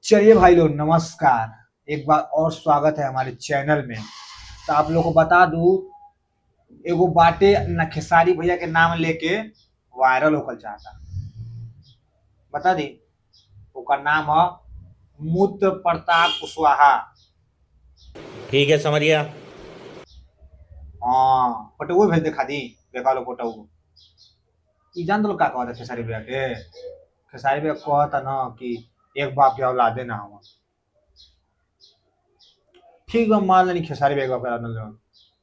चलिए भाई लोग नमस्कार। एक बार और स्वागत है हमारे चैनल में। तो आप लोग को बता दूं, एगो बाटे न खेसारी भैया के नाम लेके वायरल होकर चाहता। बता दी, ओकर नाम है मूत्र प्रताप कुशवाहा। ठीक है, समझ गया। हाँ, फोटो भेज दे खादी। देखा लो फोटो। ई जान दो का कहता खेसारी भैया के। खेसारी भैया कहता ना कि एक बाप के औलादे ना हम। ठीक है, मान लेनी खेसारी भैया के बाप के औलाद।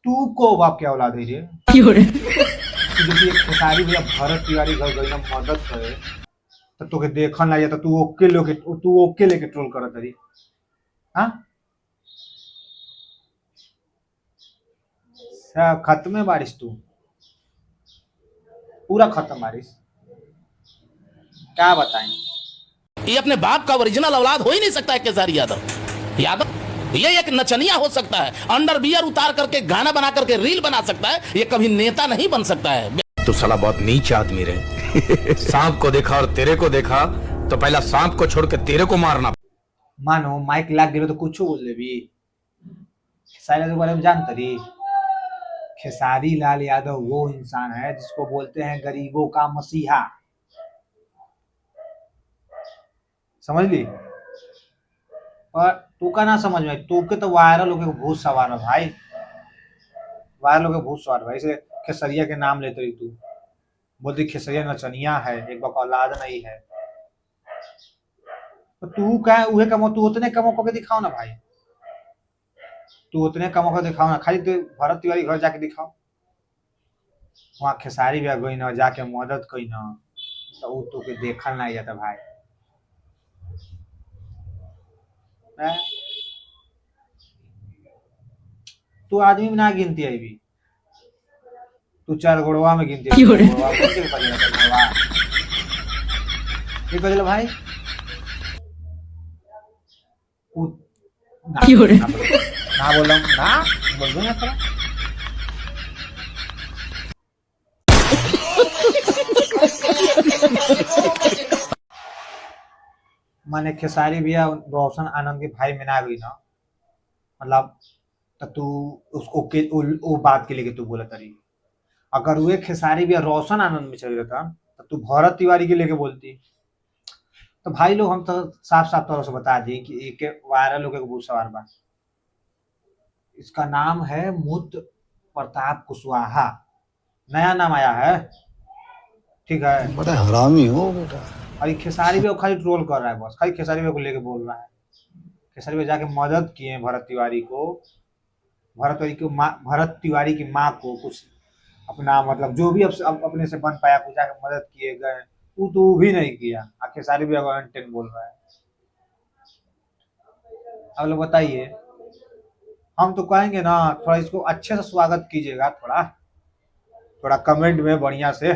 तू को बाप के औलाद है रे? कि जैसे एक खेसारी भैया भरत तिवारी घर गई ना मदद करे, तो तोके देखन लग जाता, तू ओके लेके ट्रोल करत रही। हाँ, सब खत्म है बारिश। तू पूरा खत्म बारिश। क्या बताएं। ये अपने बाप का ओरिजिनल औलाद हो ही नहीं सकता है केसारी यादव। यादव ये एक नचनिया हो सकता है, अंडर बियर उतार करके गाना बना करके रील बना सकता है, ये कभी नेता नहीं बन सकता है। तू साला बहुत नीच आदमी रे। सांप को देखा और तेरे को देखा तो पहला सांप को छोड़ के तेरे को मारना। मानो माइक लाग गिरो तो कुछ बोल देवी। खेसारी के बारे में जानते रही? खेसारी लाल यादव वो इंसान है जिसको बोलते हैं गरीबों का मसीहा। समझ ली? पर तू का ना समझ में, तू के तो वायरल होके भूत सवार है भाई। वायरल होके भूत सवार भाई से खेसरिया के नाम लेते रही तू। बोलती खेसरिया नचनिया है, एक बार औलाद नहीं है। तो तू क्या है, उहे कमो, तू उतने कमो करके दिखाओ ना भाई। तू उतने कमो कर दिखाओ ना, खाली तू भरत तिवारी घर जाके दिखाओ। वहाँ खेसारी भी गई ना, जाके मदद कई ना, तो उ तो के देखल नहीं जाता भाई। हैं? तू आदमी में ना गिनती है भी। तू चार गोड़वा में गिनती है। गोड़वा कौन के करेगा चार गोड़वा? ये करेला भाई। उ ना ना बोलम ना बोल दो ना थोड़ा। माने खेसारी भैया रोशन आनंद के भाई में ना गई ना, मतलब तो तू उसको के वो बात के लेके तू बोला तरी। अगर वे खेसारी भैया रोशन आनंद में चल रहता तो तू भरत तिवारी के लेके बोलती। तो भाई लोग हम तो साफ साफ तौर से बता दी कि एक वायरल होके बहुत सवार बा। इसका नाम है मूत्र प्रताप कुशवाहा। नया नाम आया है, ठीक है। बड़ा हरामी हो बेटा। और ये खेसारी भी खाली ट्रोल कर रहा है, बस खाली खेसारी भी को लेके बोल रहा है। खेसारी भी जाके मदद किए भरत तिवारी को। भरत तिवारी की माँ को कुछ अपना मतलब जो भी अपने से बन पाया कुछ जाके मदद किए गए। तू भी नहीं किया, खेसारी भी अगेन बोल रहा है। अब लोग बताइए। हम तो कहेंगे ना, थोड़ा इसको अच्छे से स्वागत कीजिएगा, थोड़ा थोड़ा कमेंट में बढ़िया से।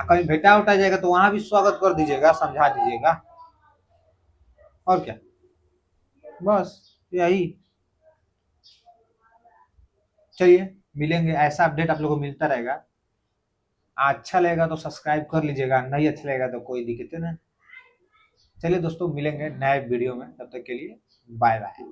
कहीं भेटा उठा जाएगा तो वहां भी स्वागत कर दीजिएगा, समझा दीजिएगा। और क्या, बस यही। चलिए मिलेंगे, ऐसा अपडेट आप लोगों को मिलता रहेगा। अच्छा लगेगा तो सब्सक्राइब कर लीजिएगा, नहीं अच्छा लगेगा तो कोई दिक्कत नहीं। चलिए दोस्तों, मिलेंगे नए वीडियो में, तब तक के लिए बाय बाय।